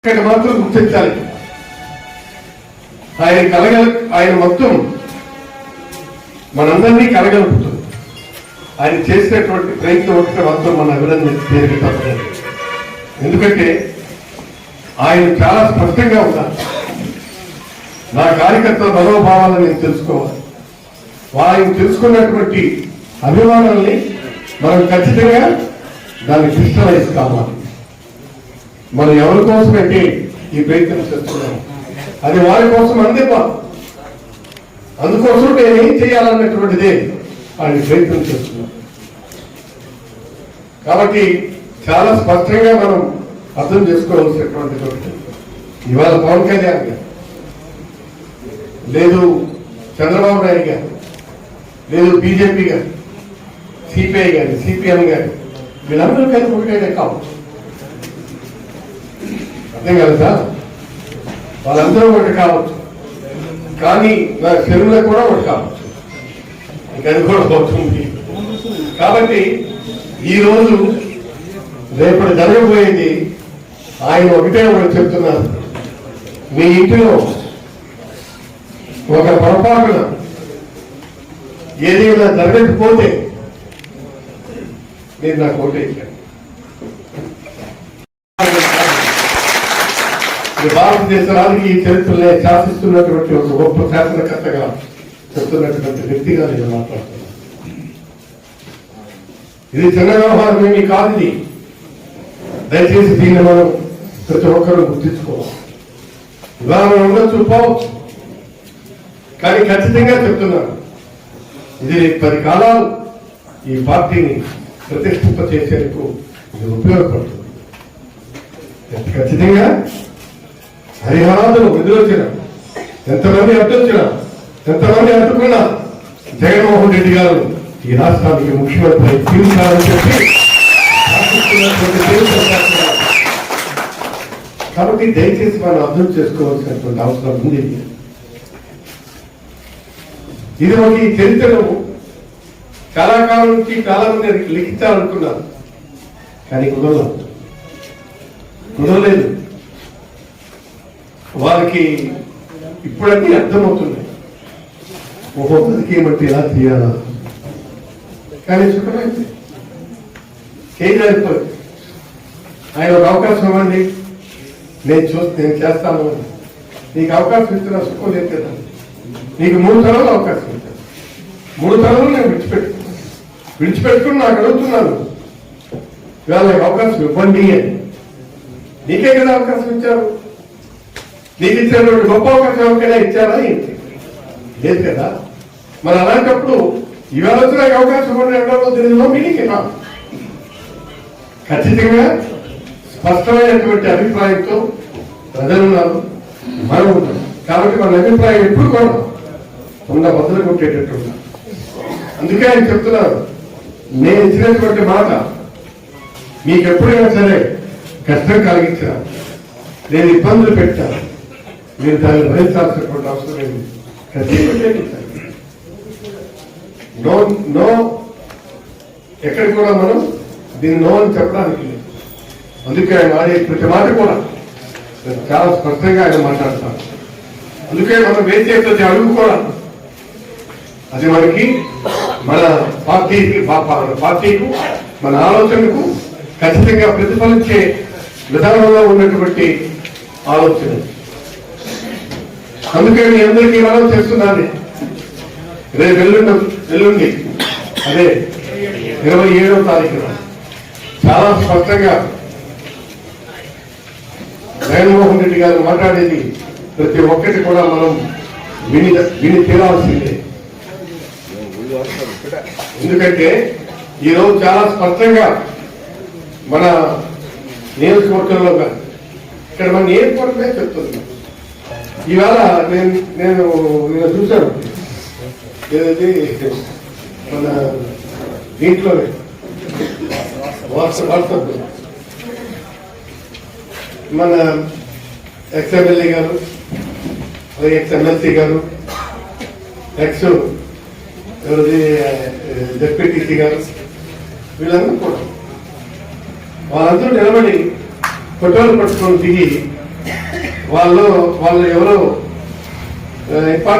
ఇక్కడ మాత్రం గుర్తించాలి. ఆయన మొత్తం మనందరినీ కలగలుపుతుంది. ఆయన చేసినటువంటి ప్రయత్నం ఒకటి మాత్రం మన అభినందన తప్పలేదు. ఎందుకంటే ఆయన చాలా స్పష్టంగా ఉన్నారు. నా కార్యకర్తల మనోభావాలను నేను తెలుసుకోవాలి. ఆయన తెలుసుకున్నటువంటి అభిమానాల్ని మనం ఖచ్చితంగా దాన్ని క్రిస్టలైజ్ కావాలి. మనం ఎవరి కోసమైతే ఈ ప్రయత్నం చేస్తున్నాం అది వారి కోసం అందివ్వాలి. అందుకోసం నేను ఏం చేయాలన్నటువంటిదే ఆయన ప్రయత్నం చేస్తున్నాం. కాబట్టి చాలా స్పష్టంగా మనం అర్థం చేసుకోవాల్సినటువంటి ఇవాళ పవన్ కళ్యాణ్ గారు లేదు, చంద్రబాబు నాయుడు గారు లేదు, బీజేపీ గారు, సిపిఐ గారు, సిపిఎం గారు, వీళ్ళందరూ కలిసి ఒకటే కావచ్చు. అర్థం కదా సార్? వాళ్ళందరూ ఒకటి కావచ్చు, కానీ నా చెరువులో కూడా ఒకటి కావచ్చు. అది కూడా అవుతుంది. కాబట్టి ఈరోజు రేపటి జరగబోయేది ఆయన ఒకటే ఒకటి చెప్తున్నారు. మీ ఇంటిలో ఒక పొరపాటున ఏదైనా జరగకపోతే మీరు నాకు ఓటేయండి. భారతదేశ రాజకీయ చరిత్రలో శాసిస్తున్నటువంటి ఒక గొప్ప శాసనకర్తగా చెప్తున్నటువంటి వ్యక్తిగా నేను మాట్లాడుతున్నాను. ఇది చిన్న వ్యవహారం ఏమీ కాదు. ఇది దయచేసి దీన్ని మనం ప్రతి ఒక్కరూ గుర్తించుకోవాలి. ఇవాళ ఉండొచ్చు, పోవచ్చు, కానీ ఖచ్చితంగా చెప్తున్నాను, ఇది 10 కాలాలు ఈ పార్టీని ప్రతిష్ఠింప చేసేందుకు ఇది ఉపయోగపడుతుంది. ఖచ్చితంగా హరిహరాదులు ఎదురొచ్చిన, ఎంతమంది అడ్డొచ్చినా, ఎంతమంది అడ్డుకున్నా జగన్మోహన్ రెడ్డి గారు ఈ రాష్ట్రానికి ముఖ్యమంత్రి తీర్చాలని చెప్పి కాబట్టి దయచేసి మనం అర్థం చేసుకోవాల్సినటువంటి అవసరం ఉంది. ఇది ఒక ఈ చరిత్రను చాలా కాలం నుంచి చాలా మంది లిఖించాలనుకున్నారు, కానీ కుదరలేదు. వారికి ఇప్పుడన్నీ అర్థమవుతుంది ఒక్కొక్కరికి ఏమంటే ఎలా తీయాలా. కానీ సుఖమైంది చేయలేదు. ఆయన ఒక అవకాశం ఇవ్వండి, నేను చేస్తాను. నీకు అవకాశం ఇస్తున్నా సుఖం లేదు కదా. నీకు 3 తరాలు అవకాశం ఇస్తాను. 3 తరాలు నేను విడిచిపెట్టుకుని నాకు అడుగుతున్నాను, ఇవాళ నాకు అవకాశం ఇవ్వండి అని. నీకే కదా అవకాశం ఇచ్చారు. నీకు ఇచ్చినటువంటి గొప్ప అవకాశం ఎవరికైనా ఇచ్చారా? ఏంటి? లేదు కదా. మరి అలాంటప్పుడు ఇవాళ వచ్చి నాకు అవకాశం ఇవ్వండి అనడంలో తెలియదులో మీకే కాదు. ఖచ్చితంగా స్పష్టమైనటువంటి అభిప్రాయంతో ప్రజలున్నారు, మనం ఉన్నాం. కాబట్టి మన అభిప్రాయం ఎప్పుడు కూడా ఉన్న బదులు కొట్టేటట్టు ఉన్నాం. అందుకే ఆయన చెప్తున్నారు, నేను ఇచ్చినటువంటి మాట మీకు ఎప్పుడైనా సరే కష్టం కలిగించిన, నేను ఇబ్బందులు పెట్టాను, మీరు దాన్ని భరించాల్సినటువంటి అవసరం ఏంటి? ఖచ్చితంగా నో ఎక్కడ కూడా మనం దీన్ని నో అని చెప్పడానికి లేదు. అందుకే ఆయన ఆడే ప్రతి మాట కూడా చాలా స్పష్టంగా ఆయన మాట్లాడతారు. అందుకే మనం వేసే ప్రతి అడుగు కూడా అది మనకి మన పార్టీకు మన ఆలోచనకు ఖచ్చితంగా ప్రతిఫలించే విధానంలో ఉన్నటువంటి ఆలోచన. అందుకే మీ అందరికీ మనం చేస్తున్నాను, రేపు ఎల్లుండి అదే 27వ తారీఖున చాలా స్పష్టంగా జగన్మోహన్ రెడ్డి గారు మాట్లాడేది ప్రతి ఒక్కటి కూడా మనం విని తీరాల్సిందే. ఎందుకంటే ఈరోజు చాలా స్పష్టంగా మన నియోజకవర్గంలో కానీ ఇక్కడ మన నియోజకవర్గమే చెప్తుంది. ఇవాళ నేను చూశాను, ఏదైతే మన దీంట్లోనే వాట్సాప్ మన ఎక్స్ఎమ్మెల్యే గారు, అలాగే ఎక్స్ఎమ్మెల్సీ గారు, ఎక్స్ జెడ్పీటీసీ గారు, వీళ్ళందరూ కూడా వాళ్ళందరూ నిలబడి ఫోటోలు పట్టుకొని దిగి వాళ్ళు ఎవరు ఇంపార్టెంట్